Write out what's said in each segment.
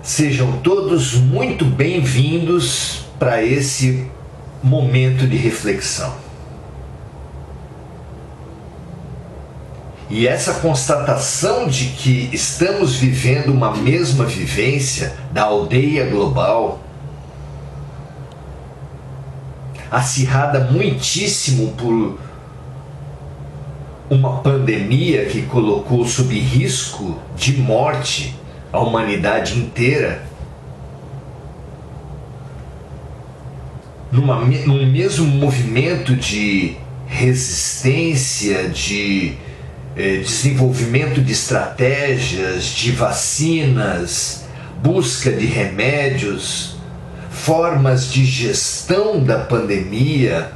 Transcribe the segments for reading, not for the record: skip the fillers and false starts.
Sejam todos muito bem-vindos para esse momento de reflexão. E essa constatação de que estamos vivendo uma mesma vivência da aldeia global, acirrada muitíssimo por uma pandemia que colocou sob risco de morte a humanidade inteira, num mesmo movimento de resistência, de desenvolvimento de estratégias, de vacinas, busca de remédios, formas de gestão da pandemia.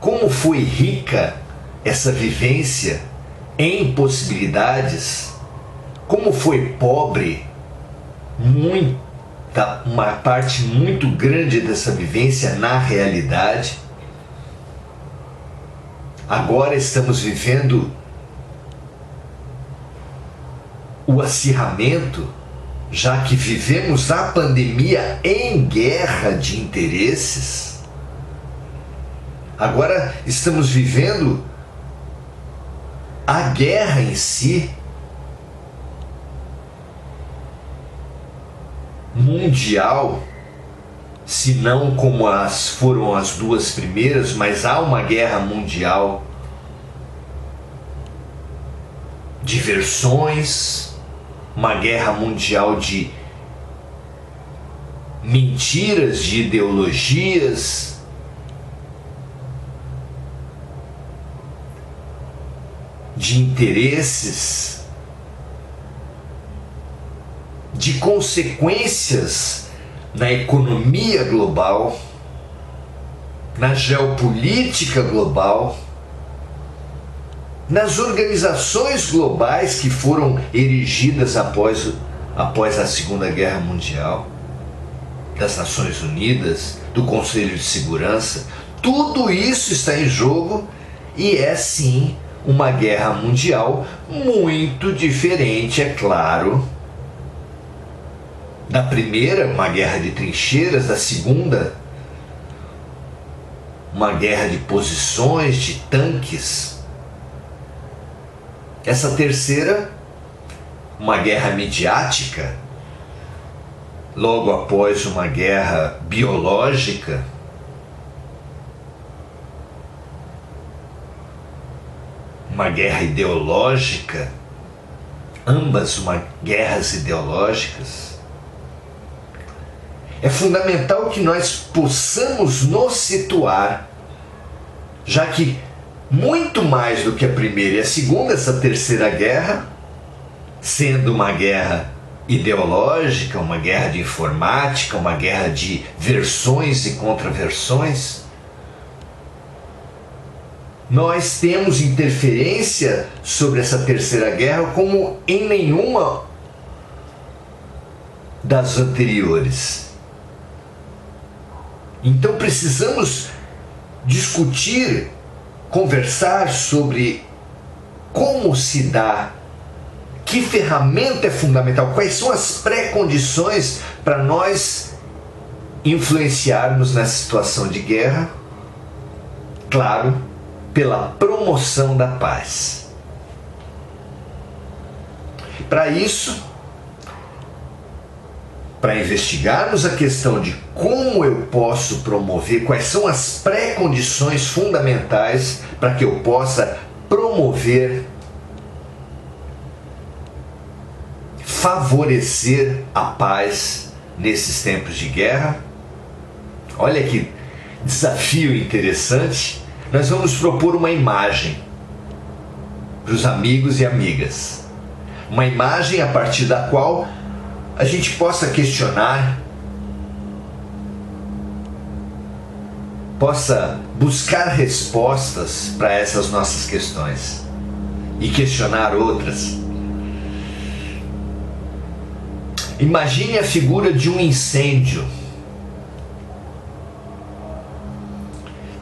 Como foi rica essa vivência em possibilidades, como foi pobre uma parte muito grande dessa vivência na realidade. Agora estamos vivendo o acirramento, já que vivemos a pandemia em guerra de interesses. Agora estamos vivendo a guerra em si, mundial, se não como foram as duas primeiras, mas há uma guerra mundial de versões, uma guerra mundial de mentiras, de ideologias, de interesses, de consequências na economia global, na geopolítica global, nas organizações globais que foram erigidas após a Segunda Guerra Mundial, das Nações Unidas, do Conselho de Segurança. Tudo isso está em jogo e é sim uma guerra mundial muito diferente, é claro, da primeira, uma guerra de trincheiras, da segunda, uma guerra de posições, de tanques. Essa terceira, uma guerra midiática, logo após uma guerra biológica. Uma guerra ideológica, ambas guerras ideológicas. É fundamental que nós possamos nos situar, já que muito mais do que a primeira e a segunda, essa terceira guerra, sendo uma guerra ideológica, uma guerra de informática, uma guerra de versões e contraversões, nós temos interferência sobre essa terceira guerra como em nenhuma das anteriores. Então precisamos discutir, conversar sobre como se dá, que ferramenta é fundamental, quais são as pré-condições para nós influenciarmos nessa situação de guerra, claro, pela promoção da paz. Para isso, para investigarmos a questão de como eu posso promover, quais são as pré-condições fundamentais para que eu possa promover, favorecer a paz nesses tempos de guerra. Olha que desafio interessante. Nós vamos propor uma imagem para os amigos e amigas. Uma imagem a partir da qual a gente possa questionar, possa buscar respostas para essas nossas questões e questionar outras. Imagine a figura de um incêndio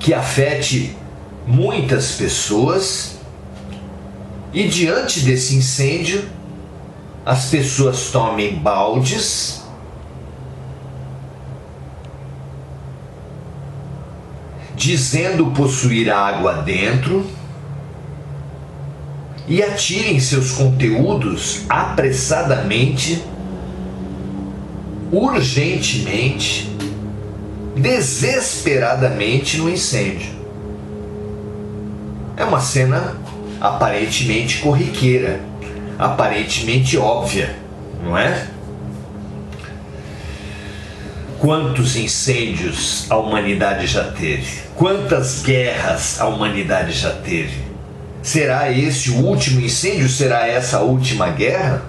que afete muitas pessoas e diante desse incêndio as pessoas tomem baldes dizendo possuir água dentro e atirem seus conteúdos apressadamente, urgentemente, desesperadamente no incêndio. É uma cena aparentemente corriqueira, aparentemente óbvia, não é? Quantos incêndios a humanidade já teve? Quantas guerras a humanidade já teve? Será esse o último incêndio? Será essa a última guerra?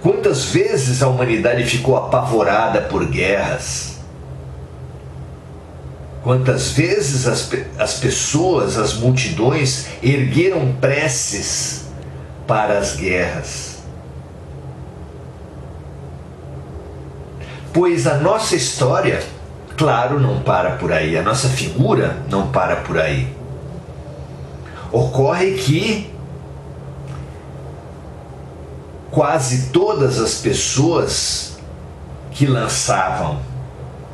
Quantas vezes a humanidade ficou apavorada por guerras? Quantas vezes as pessoas, as multidões, ergueram preces para as guerras? Pois a nossa história, claro, não para por aí, a nossa figura não para por aí. Ocorre que quase todas as pessoas que lançavam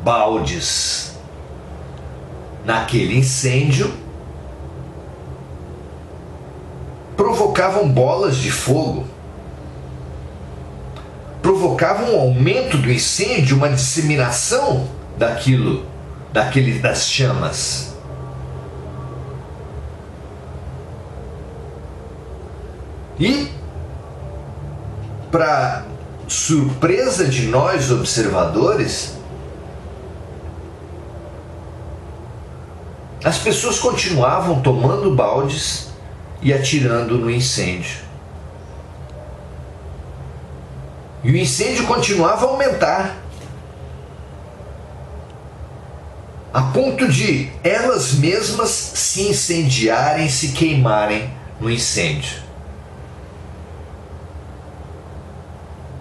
baldes naquele incêndio provocavam bolas de fogo, provocavam um aumento do incêndio, uma disseminação das chamas. E, para surpresa de nós observadores, as pessoas continuavam tomando baldes e atirando no incêndio. E o incêndio continuava a aumentar, a ponto de elas mesmas se incendiarem, se queimarem no incêndio.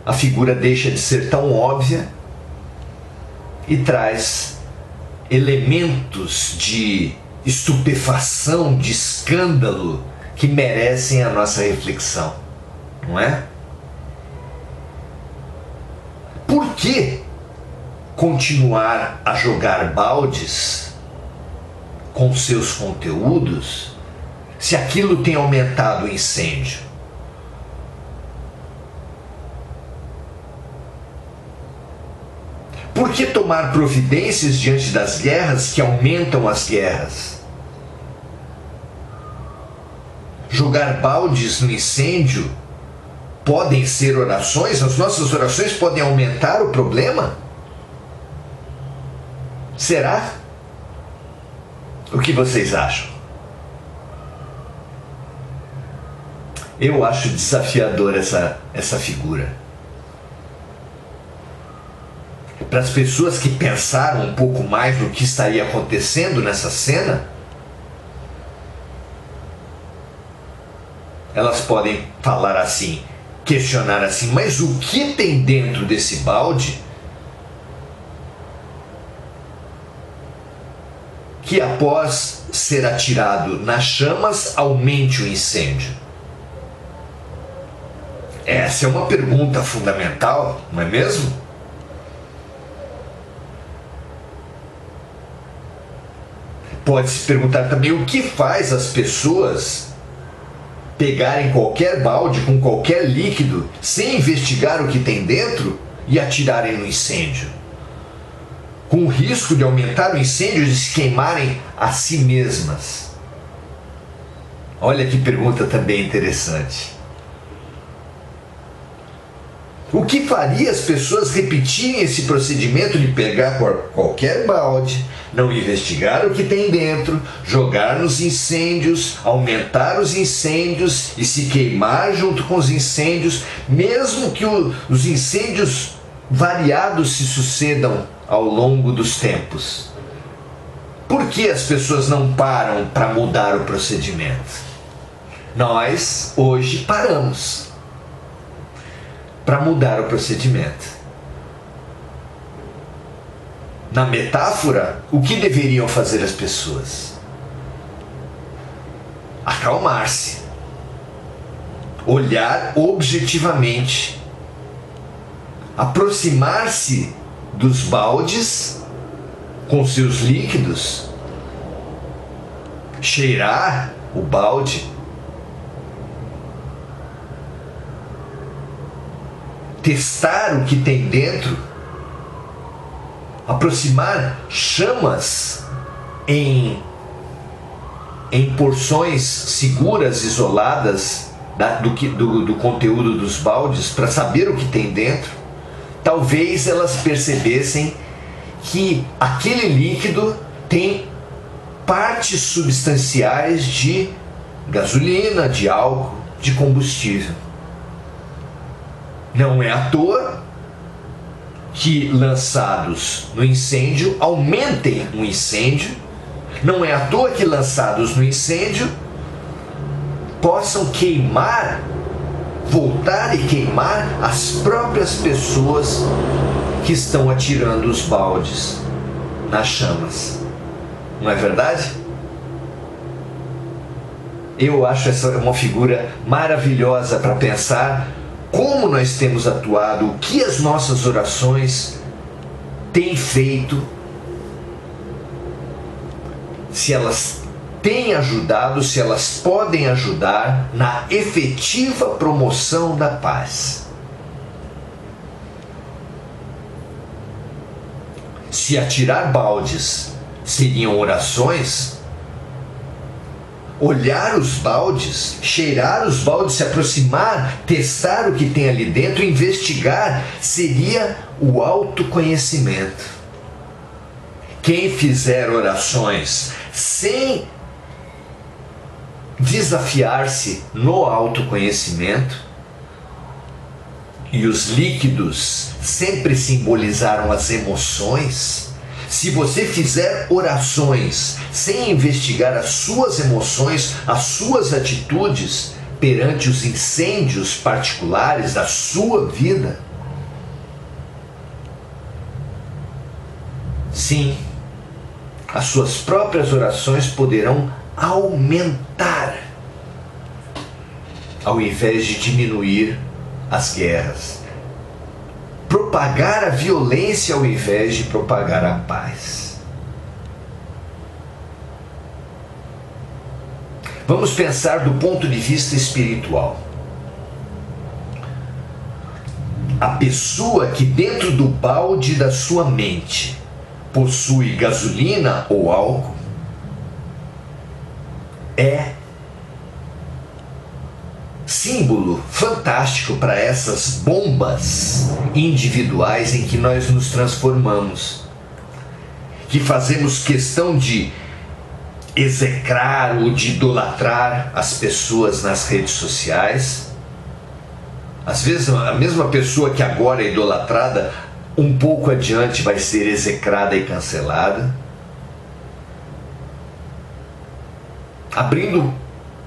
A figura deixa de ser tão óbvia e traz elementos de estupefação, de escândalo, que merecem a nossa reflexão, não é? Por que continuar a jogar baldes com seus conteúdos se aquilo tem aumentado o incêndio? Por que tomar providências diante das guerras que aumentam as guerras? Jogar baldes no incêndio podem ser orações? As nossas orações podem aumentar o problema? Será? O que vocês acham? Eu acho desafiador essa figura. Para as pessoas que pensaram um pouco mais no que estaria acontecendo nessa cena, elas podem falar assim, questionar assim, mas o que tem dentro desse balde que após ser atirado nas chamas aumente o incêndio? Essa é uma pergunta fundamental, não é mesmo? Pode-se perguntar também o que faz as pessoas pegarem qualquer balde com qualquer líquido sem investigar o que tem dentro e atirarem no incêndio, com o risco de aumentar o incêndio e de se queimarem a si mesmas. Olha que pergunta também interessante. O que faria as pessoas repetirem esse procedimento de pegar qualquer balde, não investigar o que tem dentro, jogar nos incêndios, aumentar os incêndios e se queimar junto com os incêndios, mesmo que os incêndios variados se sucedam ao longo dos tempos? Por que as pessoas não param para mudar o procedimento? Nós, hoje, paramos para mudar o procedimento. Na metáfora, o que deveriam fazer as pessoas? acalmar-se, olhar objetivamente, aproximar-se dos baldes com seus líquidos, cheirar o balde, testar o que tem dentro, aproximar chamas em porções seguras, isoladas do conteúdo dos baldes, para saber o que tem dentro. Talvez elas percebessem que aquele líquido tem partes substanciais de gasolina, de álcool, de combustível. Não é à toa que, lançados no incêndio, aumentem o incêndio. Não é à toa que, lançados no incêndio, possam queimar, voltar e queimar as próprias pessoas que estão atirando os baldes nas chamas. Não é verdade? Eu acho essa uma figura maravilhosa para pensar como nós temos atuado, o que as nossas orações têm feito, se elas têm ajudado, se elas podem ajudar na efetiva promoção da paz. Se atirar baldes seriam orações, olhar os baldes, cheirar os baldes, se aproximar, testar o que tem ali dentro, investigar, seria o autoconhecimento. Quem fizer orações sem desafiar-se no autoconhecimento, e os líquidos sempre simbolizaram as emoções, se você fizer orações sem investigar as suas emoções, as suas atitudes perante os incêndios particulares da sua vida, sim, as suas próprias orações poderão aumentar, ao invés de diminuir as guerras. Propagar a violência ao invés de propagar a paz. Vamos pensar do ponto de vista espiritual. A pessoa que dentro do balde da sua mente possui gasolina ou álcool é símbolo fantástico para essas bombas individuais em que nós nos transformamos, que fazemos questão de execrar ou de idolatrar as pessoas nas redes sociais. Às vezes a mesma pessoa que agora é idolatrada, um pouco adiante vai ser execrada e cancelada, abrindo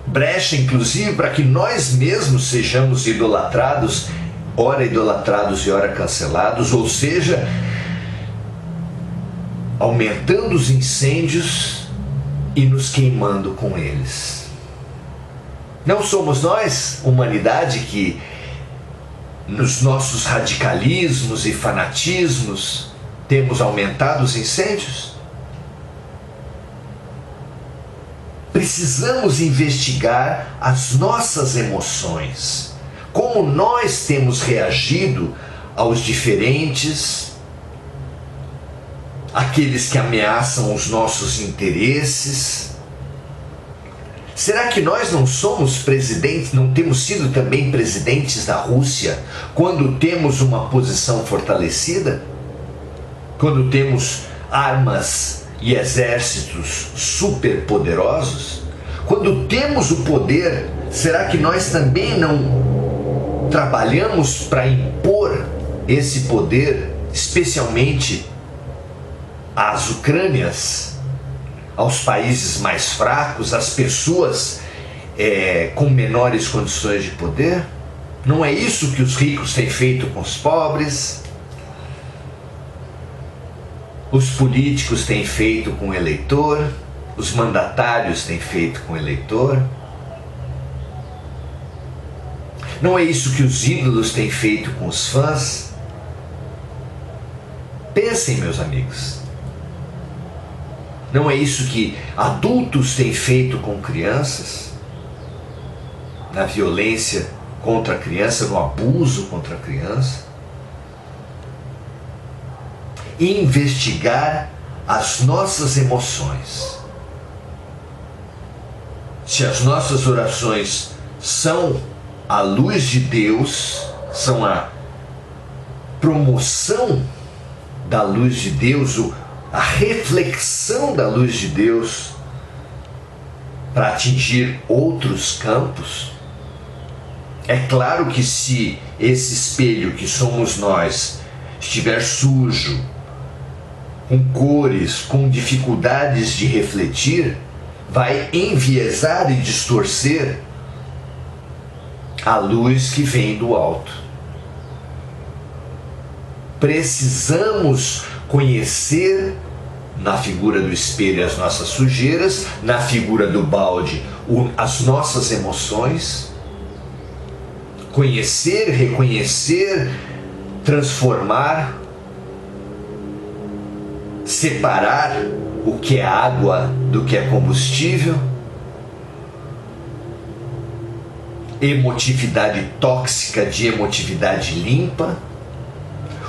brecha inclusive para que nós mesmos sejamos idolatrados, ora idolatrados e ora cancelados, ou seja, aumentando os incêndios e nos queimando com eles. Não somos nós, humanidade, que nos nossos radicalismos e fanatismos temos aumentado os incêndios? Precisamos investigar as nossas emoções, como nós temos reagido aos diferentes, aqueles que ameaçam os nossos interesses. Será que nós não somos presidentes, não temos sido também presidentes da Rússia quando temos uma posição fortalecida? Quando temos armas e exércitos superpoderosos? Quando temos o poder, será que nós também não trabalhamos para impor esse poder, especialmente às Ucrânias, aos países mais fracos, às pessoas com menores condições de poder? Não é isso que os ricos têm feito com os pobres? Os políticos têm feito com o eleitor? Os mandatários têm feito com o eleitor? Não é isso que os ídolos têm feito com os fãs? Pensem, meus amigos. Não é isso que adultos têm feito com crianças? Na violência contra a criança, no abuso contra a criança? Investigar as nossas emoções. Se as nossas orações são a luz de Deus, são a promoção da luz de Deus, a reflexão da luz de Deus para atingir outros campos. É claro que se esse espelho que somos nós estiver sujo, com cores, com dificuldades de refletir, vai enviesar e distorcer a luz que vem do alto. Precisamos conhecer na figura do espelho as nossas sujeiras, na figura do balde as nossas emoções, conhecer, reconhecer, transformar, separar o que é água do que é combustível, emotividade tóxica de emotividade limpa,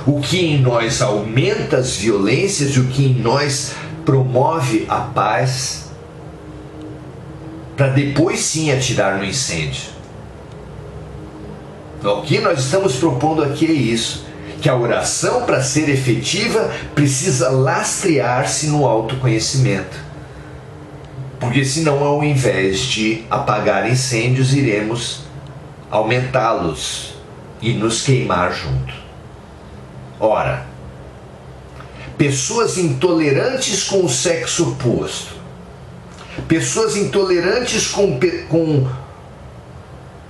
o que em nós aumenta as violências e o que em nós promove a paz, para depois sim atirar no incêndio. Então, o que nós estamos propondo aqui é isso, que a oração, para ser efetiva, precisa lastrear-se no autoconhecimento. Porque senão, ao invés de apagar incêndios, iremos aumentá-los e nos queimar junto. Ora, pessoas intolerantes com o sexo oposto, pessoas intolerantes com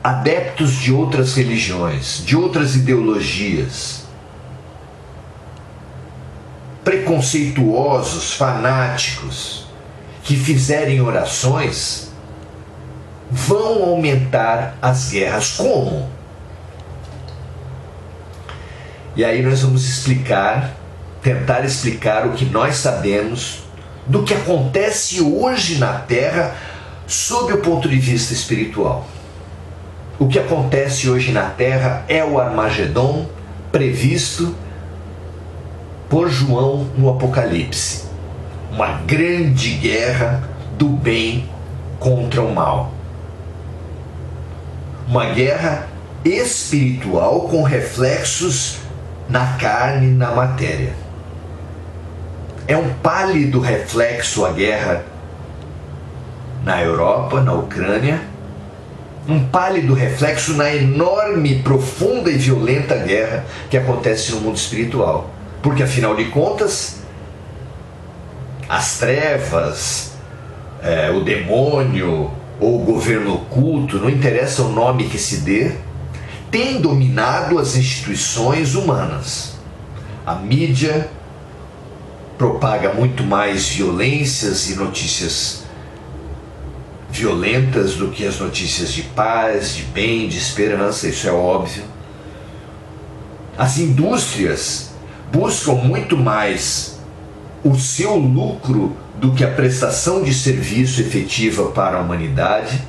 adeptos de outras religiões, de outras ideologias, preconceituosos, fanáticos, que fizerem orações, vão aumentar as guerras. Como? E aí nós vamos tentar explicar o que nós sabemos do que acontece hoje na Terra sob o ponto de vista espiritual. O que acontece hoje na Terra é o Armagedon previsto por João no Apocalipse. Uma grande guerra do bem contra o mal. Uma guerra espiritual com reflexos na carne e na matéria. É um pálido reflexo a guerra na Europa, na Ucrânia, um pálido reflexo na enorme, profunda e violenta guerra que acontece no mundo espiritual. Porque, afinal de contas, as trevas, o demônio ou o governo oculto, não interessa o nome que se dê, tem dominado as instituições humanas. A mídia propaga muito mais violências e notícias violentas do que as notícias de paz, de bem, de esperança, isso é óbvio. As indústrias buscam muito mais o seu lucro do que a prestação de serviço efetiva para a humanidade.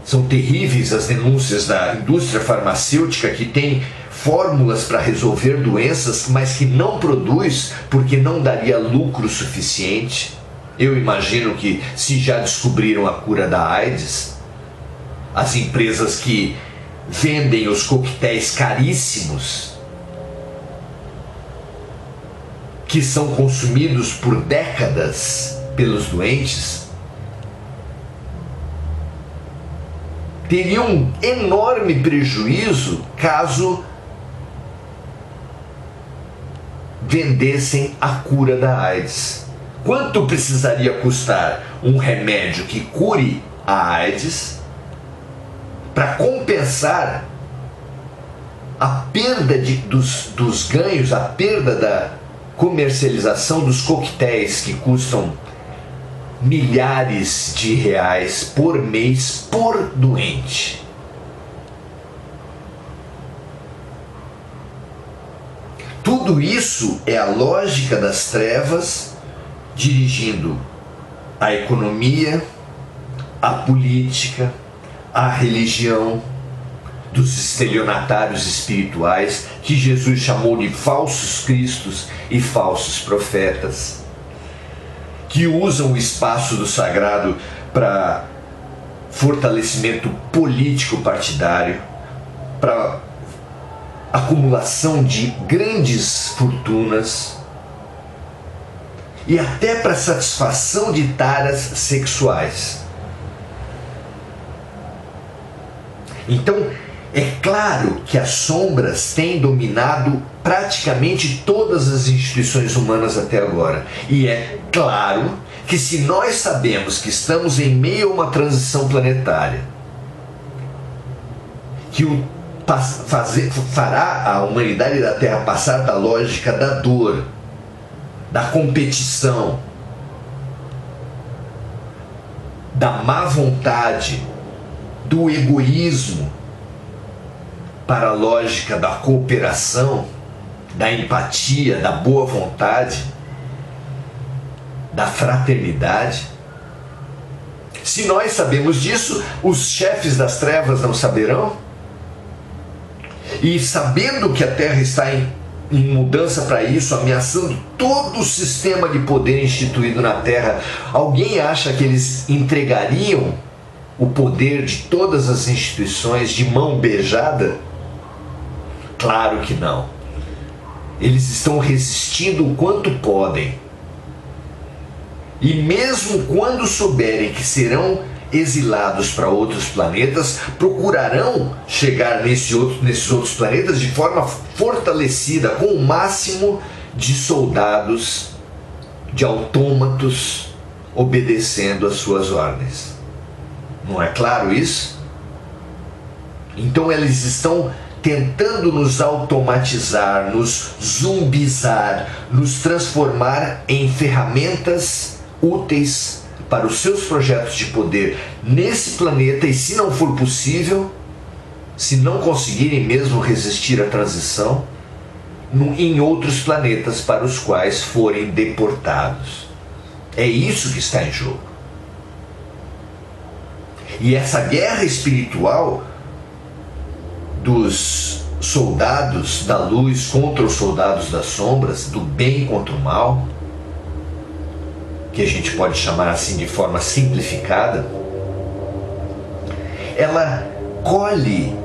São terríveis as denúncias da indústria farmacêutica, que tem fórmulas para resolver doenças, mas que não produz porque não daria lucro suficiente. Eu imagino que, se já descobriram a cura da AIDS, as empresas que vendem os coquetéis caríssimos, que são consumidos por décadas pelos doentes, teriam um enorme prejuízo caso vendessem a cura da AIDS. Quanto precisaria custar um remédio que cure a AIDS para compensar a perda dos ganhos, a perda da comercialização dos coquetéis que custam milhares de reais por mês por doente? Tudo isso é a lógica das trevas dirigindo a economia, a política, a religião, dos estelionatários espirituais, que Jesus chamou de falsos cristos e falsos profetas, que usam o espaço do sagrado para fortalecimento político partidário, para acumulação de grandes fortunas e até para satisfação de taras sexuais. Então, é claro que as sombras têm dominado praticamente todas as instituições humanas até agora. E é claro que se nós sabemos que estamos em meio a uma transição planetária, que fará a humanidade da Terra passar da lógica da dor, da competição, da má vontade, do egoísmo, para a lógica da cooperação, da empatia, da boa vontade, da fraternidade. Se nós sabemos disso, os chefes das trevas não saberão? E sabendo que a Terra está em mudança para isso, ameaçando todo o sistema de poder instituído na Terra, alguém acha que eles entregariam o poder de todas as instituições de mão beijada? Claro que não. Eles estão resistindo o quanto podem. E mesmo quando souberem que serão exilados para outros planetas, procurarão chegar nesses outros planetas de forma fortalecida, com o máximo de soldados, de autômatos, obedecendo às suas ordens. Não é claro isso? Então eles estão tentando nos automatizar, nos zumbizar, nos transformar em ferramentas úteis para os seus projetos de poder nesse planeta, e se não for possível, se não conseguirem mesmo resistir à transição, em outros planetas para os quais forem deportados. É isso que está em jogo. E essa guerra espiritual dos soldados da luz contra os soldados das sombras, do bem contra o mal, que a gente pode chamar assim de forma simplificada, ela colhe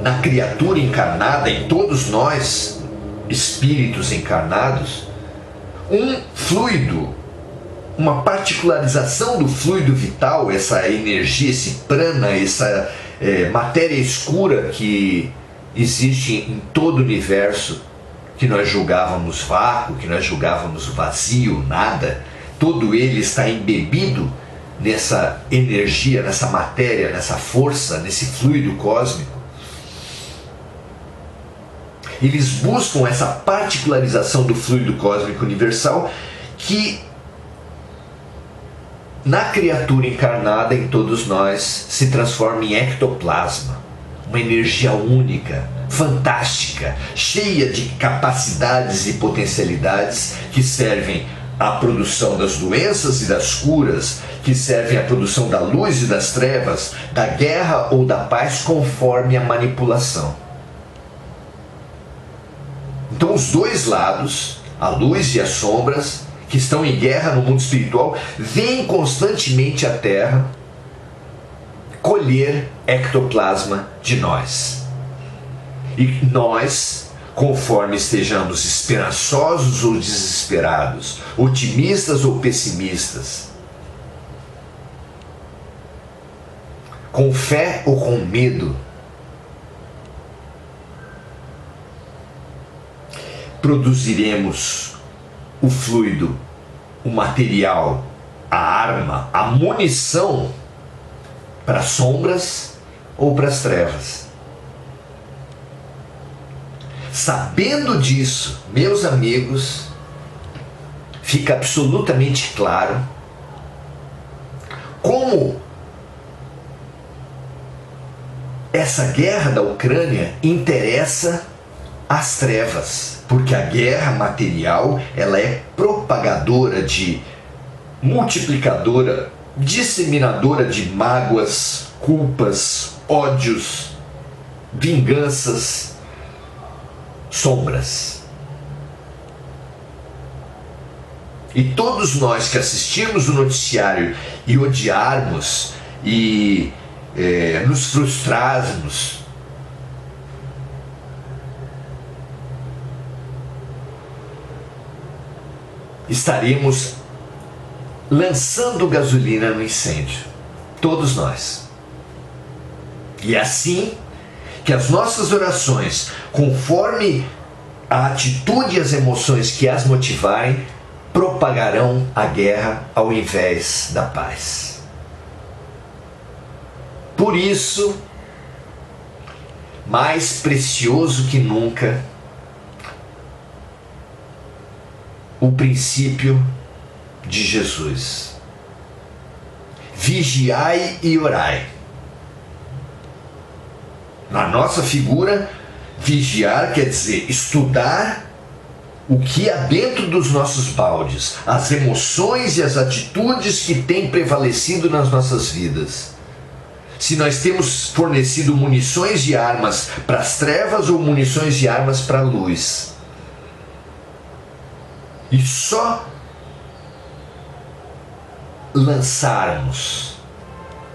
na criatura encarnada, em todos nós, espíritos encarnados, um fluido, uma particularização do fluido vital, essa energia, esse prana, essa matéria escura que existe em todo o universo, que nós julgávamos vácuo, que nós julgávamos vazio, nada. Todo ele está embebido nessa energia, nessa matéria, nessa força, nesse fluido cósmico. Eles buscam essa particularização do fluido cósmico universal que na criatura encarnada em todos nós se transforma em ectoplasma, uma energia única, fantástica, cheia de capacidades e potencialidades que servem à produção das doenças e das curas, que servem à produção da luz e das trevas, da guerra ou da paz, conforme a manipulação. Então os dois lados, a luz e as sombras, que estão em guerra no mundo espiritual, vêm constantemente à Terra colher ectoplasma de nós. E nós, conforme estejamos esperançosos ou desesperados, otimistas ou pessimistas, com fé ou com medo, produziremos o fluido, o material, a arma, a munição para as sombras ou para as trevas. Sabendo disso, meus amigos, fica absolutamente claro como essa guerra da Ucrânia interessa às trevas, porque a guerra material ela é propagadora multiplicadora, disseminadora de mágoas, culpas, ódios, vinganças, sombras. E todos nós que assistirmos o noticiário e odiarmos e nos frustrarmos, estaremos lançando gasolina no incêndio. Todos nós. E é assim que as nossas orações, conforme a atitude e as emoções que as motivarem, propagarão a guerra ao invés da paz. Por isso, mais precioso que nunca, o princípio de Jesus. Vigiai e orai. Na nossa figura, vigiar quer dizer estudar o que há dentro dos nossos baldes, as emoções e as atitudes que têm prevalecido nas nossas vidas. Se nós temos fornecido munições de armas para as trevas ou munições de armas para a luz. E só lançarmos,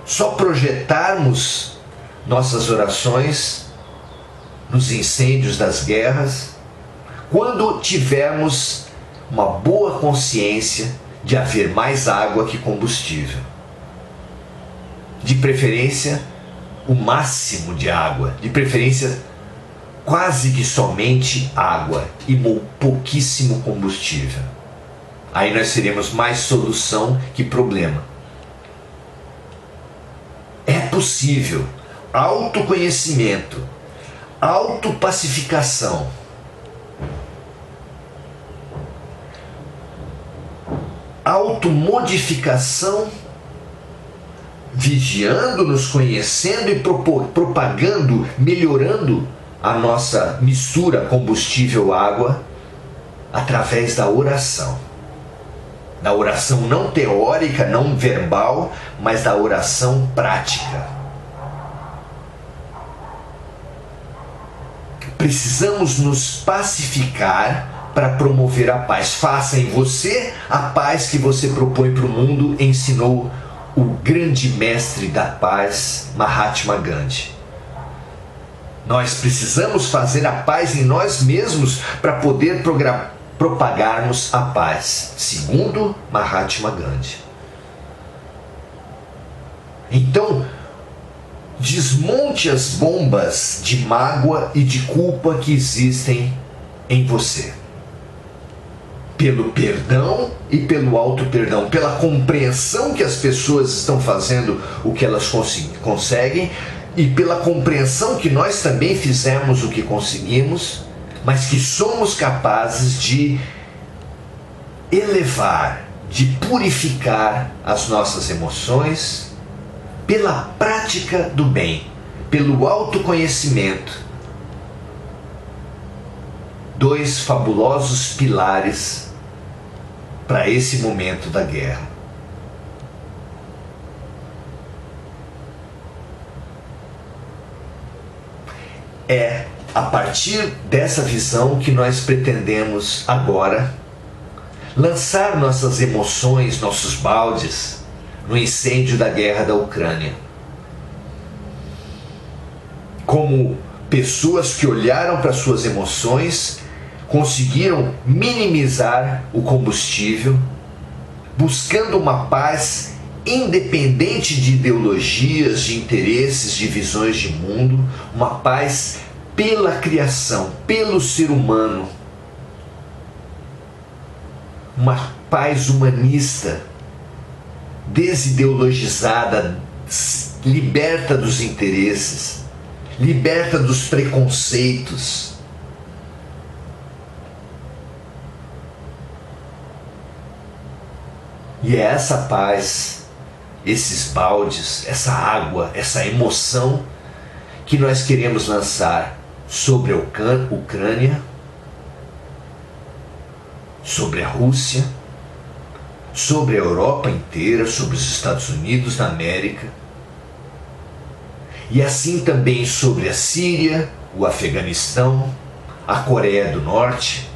só projetarmos nossas orações nos incêndios das guerras, quando tivermos uma boa consciência de haver mais água que combustível. De preferência, o máximo de água, de preferência quase que somente água e pouquíssimo combustível. Aí nós teremos mais solução que problema. É possível autoconhecimento, autopacificação, automodificação, vigiando, nos conhecendo e propagando, melhorando a nossa mistura combustível-água através da oração. Da oração não teórica, não verbal, mas da oração prática. Precisamos nos pacificar para promover a paz. Faça em você a paz que você propõe para o mundo, ensinou o grande mestre da paz, Mahatma Gandhi. Nós precisamos fazer a paz em nós mesmos para poder propagarmos a paz, segundo Mahatma Gandhi. Então, desmonte as bombas de mágoa e de culpa que existem em você. Pelo perdão e pelo auto-perdão, pela compreensão que as pessoas estão fazendo o que elas conseguem e pela compreensão que nós também fizemos o que conseguimos, mas que somos capazes de elevar, de purificar as nossas emoções pela prática do bem, pelo autoconhecimento. Dois fabulosos pilares para esse momento da guerra. É a partir dessa visão que nós pretendemos agora lançar nossas emoções, nossos baldes no incêndio da guerra da Ucrânia. Como pessoas que olharam para suas emoções, conseguiram minimizar o combustível, buscando uma paz independente de ideologias, de interesses, de visões de mundo, uma paz pela criação, pelo ser humano, uma paz humanista, desideologizada, liberta dos interesses, liberta dos preconceitos. E é essa paz, esses baldes, essa água, essa emoção que nós queremos lançar sobre a Ucrânia, sobre a Rússia, sobre a Europa inteira, sobre os Estados Unidos da América, e assim também sobre a Síria, o Afeganistão, a Coreia do Norte,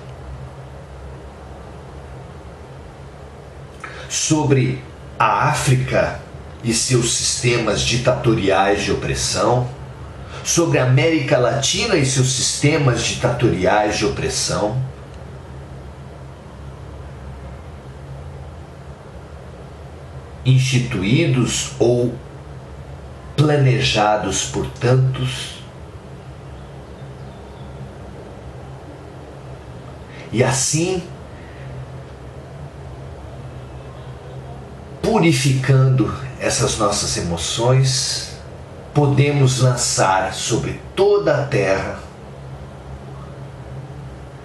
sobre a África e seus sistemas ditatoriais de opressão, sobre a América Latina e seus sistemas ditatoriais de opressão, instituídos ou planejados por tantos, e assim purificando essas nossas emoções, podemos lançar sobre toda a terra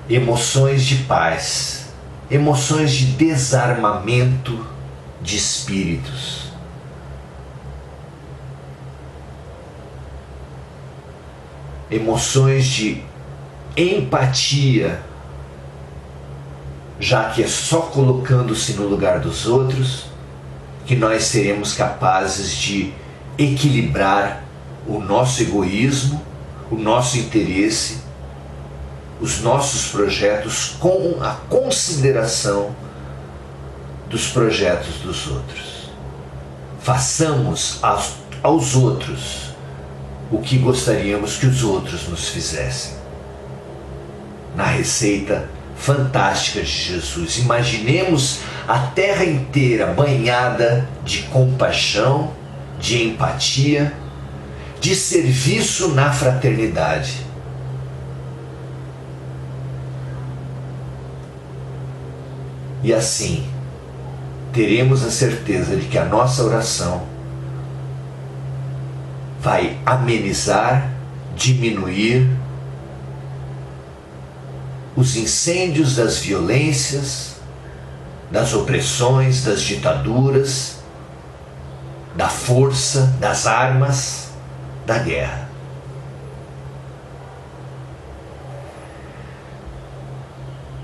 emoções de paz, emoções de desarmamento de espíritos. Emoções de empatia, já que é só colocando-se no lugar dos outros que nós seremos capazes de equilibrar o nosso egoísmo, o nosso interesse, os nossos projetos com a consideração dos projetos dos outros. Façamos aos outros o que gostaríamos que os outros nos fizessem. Na receita fantástica de Jesus, imaginemos a terra inteira banhada de compaixão, de empatia, de serviço na fraternidade. E assim, teremos a certeza de que a nossa oração vai amenizar, diminuir os incêndios das violências, das opressões, das ditaduras, da força, das armas, da guerra.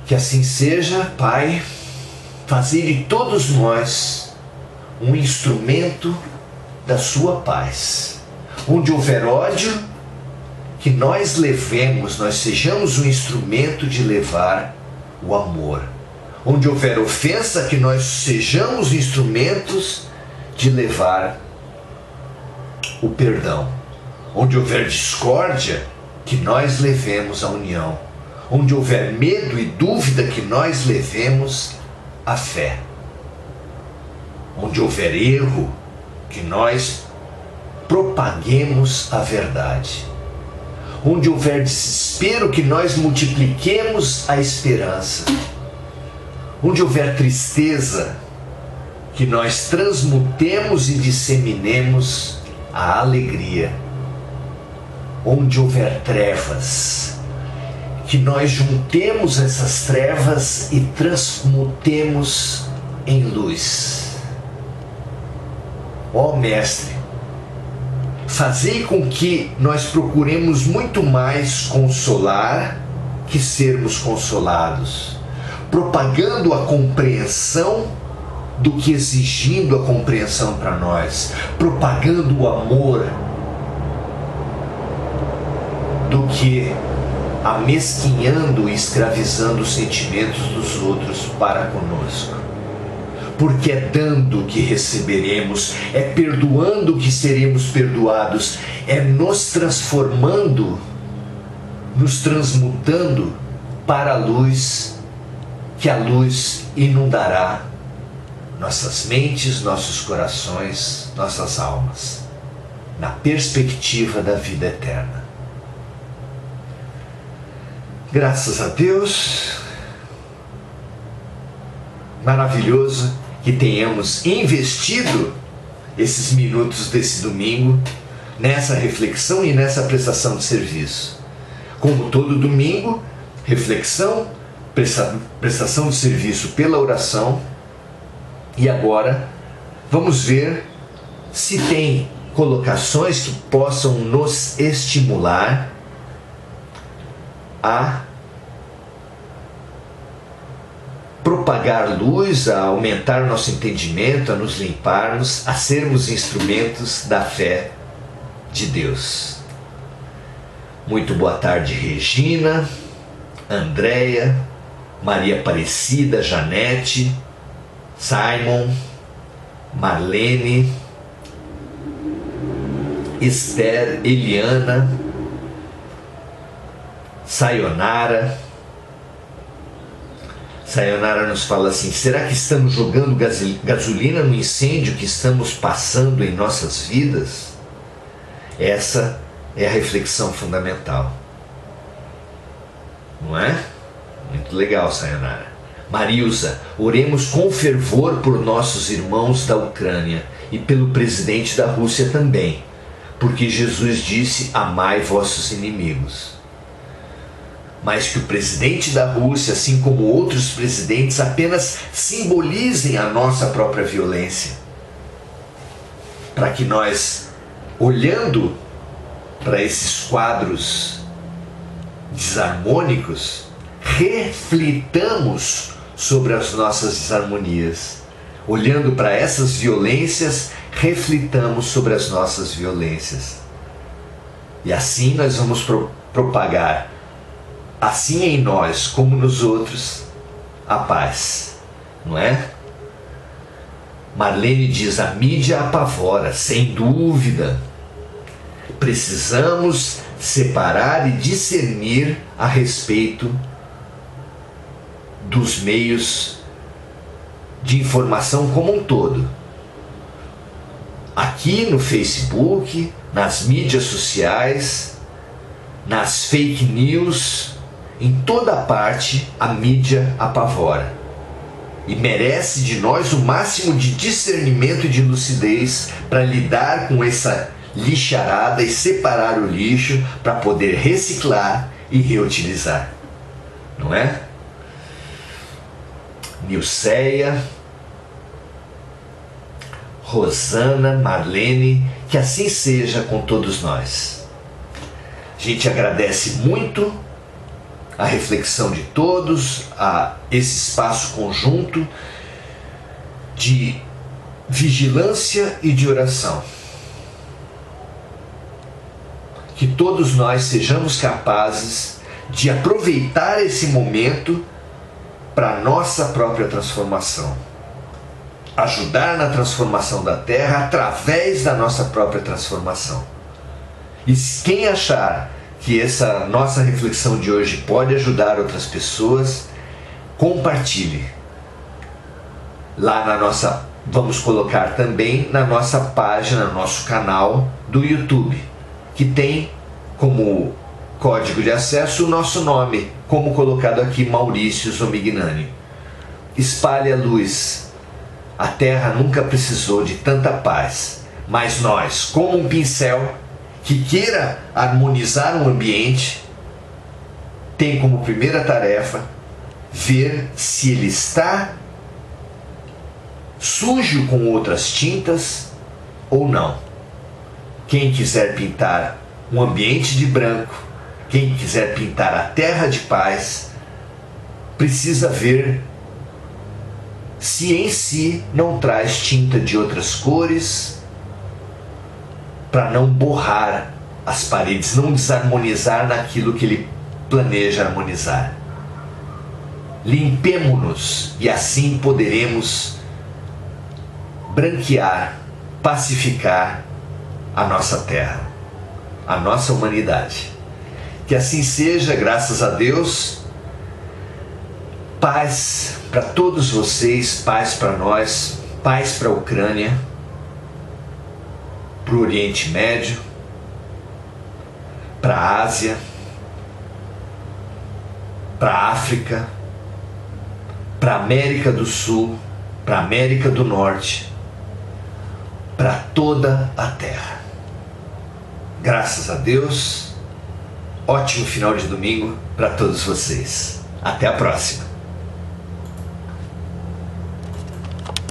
Que assim seja, Pai, fazer de todos nós um instrumento da sua paz. Onde houver ódio, que nós levemos, nós sejamos um instrumento de levar o amor. Onde houver ofensa, que nós sejamos instrumentos de levar o perdão. Onde houver discórdia, que nós levemos a união. Onde houver medo e dúvida, que nós levemos a fé. Onde houver erro, que nós propaguemos a verdade. Onde houver desespero, que nós multipliquemos a esperança. Onde houver tristeza, que nós transmutemos e disseminemos a alegria. Onde houver trevas, que nós juntemos essas trevas e transmutemos em luz. Ó Mestre, fazei com que nós procuremos muito mais consolar que sermos consolados, propagando a compreensão do que exigindo a compreensão para nós, propagando o amor do que amesquinhando e escravizando os sentimentos dos outros para conosco. Porque é dando que receberemos, é perdoando que seremos perdoados, é nos transformando, nos transmutando para a luz, que a luz inundará nossas mentes, nossos corações, nossas almas, na perspectiva da vida eterna. Graças a Deus, maravilhoso que tenhamos investido esses minutos desse domingo nessa reflexão e nessa prestação de serviço. Como todo domingo, reflexão, prestação de serviço pela oração. E agora vamos ver se tem colocações que possam nos estimular a propagar luz, a aumentar o nosso entendimento, a nos limparmos, a sermos instrumentos da fé de Deus. Muito boa tarde, Regina, Andréia, Maria Aparecida, Janete, Simon, Marlene, Esther, Eliana, Sayonara. Sayonara nos fala assim: será que estamos jogando gasolina no incêndio que estamos passando em nossas vidas? Essa é a reflexão fundamental. Não é? Muito legal, Sayonara. Marilza, oremos com fervor por nossos irmãos da Ucrânia e pelo presidente da Rússia também, porque Jesus disse: amai vossos inimigos. Mas que o presidente da Rússia, assim como outros presidentes, apenas simbolizem a nossa própria violência, para que nós, olhando para esses quadros desarmônicos, reflitamos sobre as nossas desarmonias. Olhando para essas violências, reflitamos sobre as nossas violências. E assim nós vamos propagar, assim em nós como nos outros, a paz, não é? Marlene diz: a mídia apavora, sem dúvida. Precisamos separar e discernir a respeito dos meios de informação como um todo. Aqui no Facebook, nas mídias sociais, nas fake news, em toda parte a mídia apavora e merece de nós o máximo de discernimento e de lucidez para lidar com essa lixarada e separar o lixo para poder reciclar e reutilizar, não é? Nilceia, Rosana, Marlene, que assim seja com todos nós. A gente agradece muito a reflexão de todos, a esse espaço conjunto de vigilância e de oração. Que todos nós sejamos capazes de aproveitar esse momento para a nossa própria transformação. Ajudar na transformação da Terra através da nossa própria transformação. E quem achar que essa nossa reflexão de hoje pode ajudar outras pessoas, compartilhe. Lá na nossa, vamos colocar também na nossa página, no nosso canal do YouTube, que tem como código de acesso o nosso nome, como colocado aqui, Maurício Zomignani. Espalhe a luz. A Terra nunca precisou de tanta paz, mas nós, como um pincel que queira harmonizar um ambiente, tem como primeira tarefa ver se ele está sujo com outras tintas ou não. Quem quiser pintar um ambiente de branco, quem quiser pintar a terra de paz, precisa ver se em si não traz tinta de outras cores, para não borrar as paredes, não desarmonizar naquilo que ele planeja harmonizar. Limpemo-nos e assim poderemos branquear, pacificar a nossa terra, a nossa humanidade. Que assim seja, graças a Deus. Paz para todos vocês, paz para nós, paz para a Ucrânia, para o Oriente Médio, para a Ásia, para a África, para a América do Sul, para a América do Norte, para toda a Terra. Graças a Deus, ótimo final de domingo para todos vocês. Até a próxima.